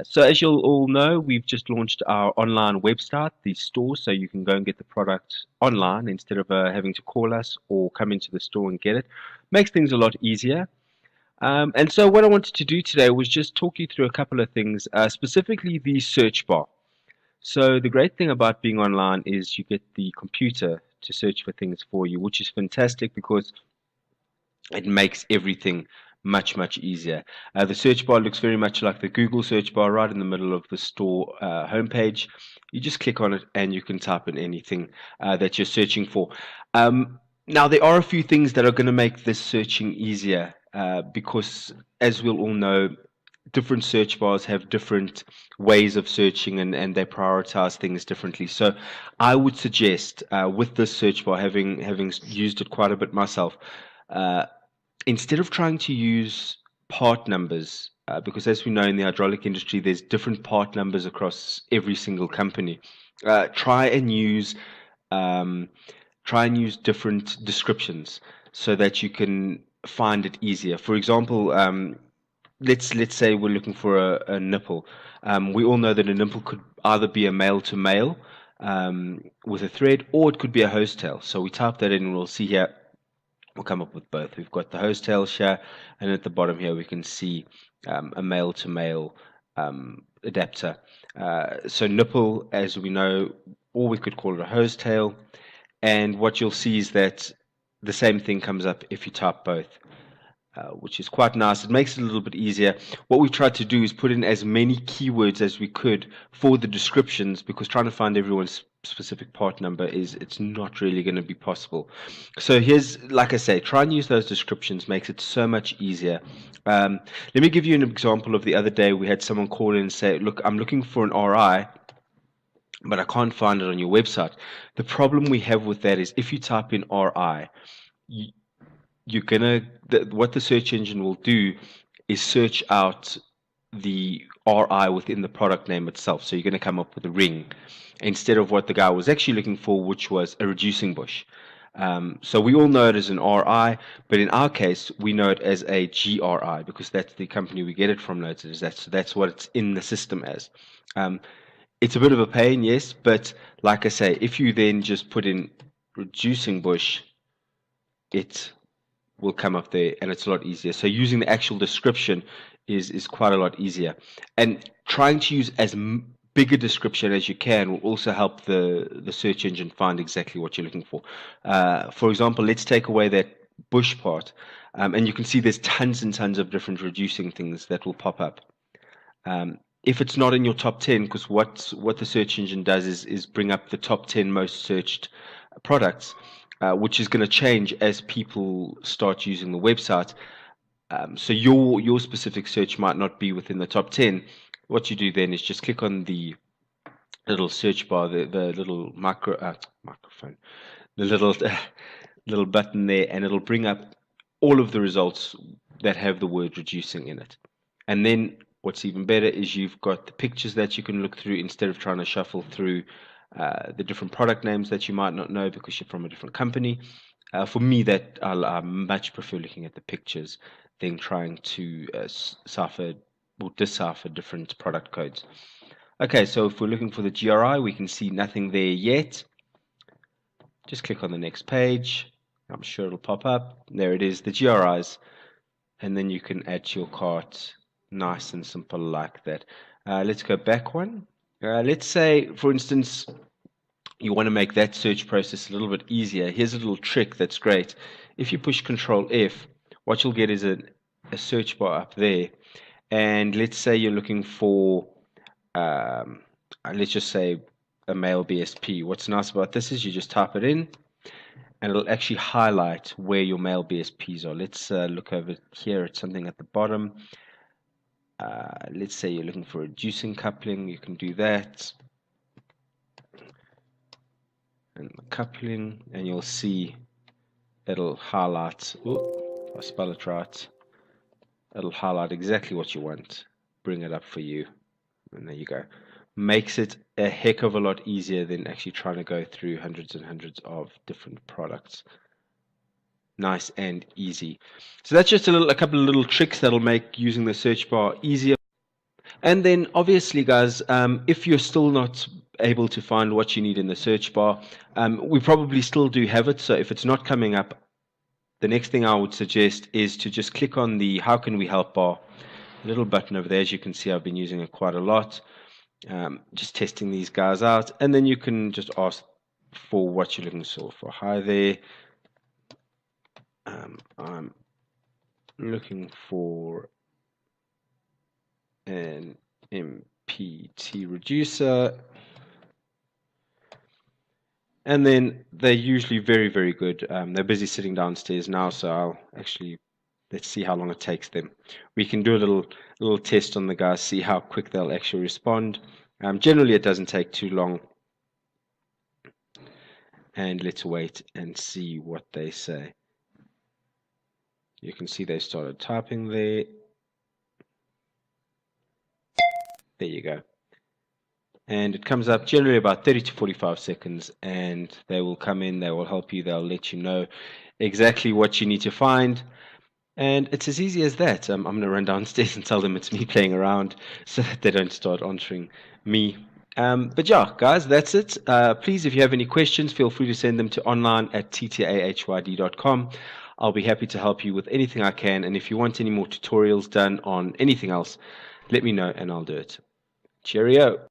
So as you'll all know, we've just launched our online website, the store, so you can go and get the product online instead of having to call us or come into the store and get it. Makes things a lot easier. And so what I wanted to do today was just talk you through a couple of things, specifically the search bar. So the great thing about being online is you get the computer to search for things for you, which is fantastic because it makes everything much easier. The search bar looks very much like the Google search bar right in the middle of the store homepage. You just click on it and you can type in anything that you're searching for. Now, there are a few things that are going to make this searching easier because, as we'll all know, different search bars have different ways of searching and they prioritize things differently. So I would suggest with this search bar, having used it quite a bit myself, uh, instead of trying to use part numbers, because as we know in the hydraulic industry, there's different part numbers across every single company. Try and use um, different descriptions so that you can find it easier. For example, let's say we're looking for a nipple. We all know that a nipple could either be a male to male with a thread, or it could be a hose tail. So we type that in, and we'll see here we'll come up with both. We've got the hose tail here, and at the bottom here we can see a male to male adapter. So nipple, as we know, or we could call it a hose tail. And what you'll see is that the same thing comes up if you type both. Which is quite nice. It makes it a little bit easier. What we've tried to do is put in as many keywords as we could for the descriptions, because trying to find everyone's specific part number it's not really going to be possible. So here's, like I say, try and use those descriptions. Makes it so much easier. Let me give you an example of the other day. We had someone call in and say, look, I'm looking for an RI, but I can't find it on your website. The problem we have with that is if you type in RI, you're gonna what the search engine will do is search out the RI within the product name itself. So you're going to come up with a ring instead of what the guy was actually looking for, which was a reducing bush. So we all know it as an RI, but in our case, we know it as a GRI because that's the company we get it from. Noted as that, so that's what it's in the system as. It's a bit of a pain, yes, but like I say, if you then just put in reducing bush, it will come up there and it's a lot easier. So using the actual description is quite a lot easier. And trying to use as big a description as you can will also help the search engine find exactly what you're looking for. For example, let's take away that bush part. And you can see there's tons and tons of different reducing things that will pop up. If it's not in your top 10, because what the search engine does is bring up the top 10 most searched products, which is going to change as people start using the website. So your specific search might not be within the top 10. What you do then is just click on the little search bar, the little microphone, the little little button there, and it'll bring up all of the results that have the word reducing in it. And then what's even better is you've got the pictures that you can look through instead of trying to shuffle through the different product names that you might not know because you're from a different company. For me, that I much prefer looking at the pictures than trying to cipher or decipher different product codes. Okay, so if we're looking for the GRI, we can see nothing there yet. Just click on the next page. I'm sure it'll pop up. There it is, the GRIs. And then you can add to your cart. Nice and simple like that. Let's go back one. Let's say, for instance, you want to make that search process a little bit easier. Here's a little trick that's great. If you push Control F, what you'll get is a search bar up there. And let's say you're looking for, let's just say, a male BSP. What's nice about this is you just type it in, and it'll actually highlight where your male BSPs are. Let's look over here at something at the bottom. Let's say you're looking for reducing coupling. You can do that. And the coupling, and you'll see it'll highlight, if I spell it right, it'll highlight exactly what you want, bring it up for you, and there you go. Makes it a heck of a lot easier than actually trying to go through hundreds and hundreds of different products. Nice and easy. So that's just a couple of little tricks that'll make using the search bar easier. And then obviously, guys, if you're still not able to find what you need in the search bar, we probably still do have it. So if it's not coming up, the next thing I would suggest is to just click on the How Can We Help bar, little button over there. As you can see, I've been using it quite a lot, just testing these guys out. And then you can just ask for what you're looking for. Hi there, I'm looking for an MPT reducer. And then they're usually very, very good. They're busy sitting downstairs now, so let's see how long it takes them. We can do a little test on the guys, see how quick they'll actually respond. Generally, it doesn't take too long. And let's wait and see what they say. You can see they started typing there. There you go. And it comes up generally about 30 to 45 seconds, and they will come in, they will help you, they'll let you know exactly what you need to find. And it's as easy as that. I'm going to run downstairs and tell them it's me playing around so that they don't start answering me. But yeah, guys, that's it. Please, if you have any questions, feel free to send them to online@ttahyd.com. I'll be happy to help you with anything I can. And if you want any more tutorials done on anything else, let me know and I'll do it. Cheerio.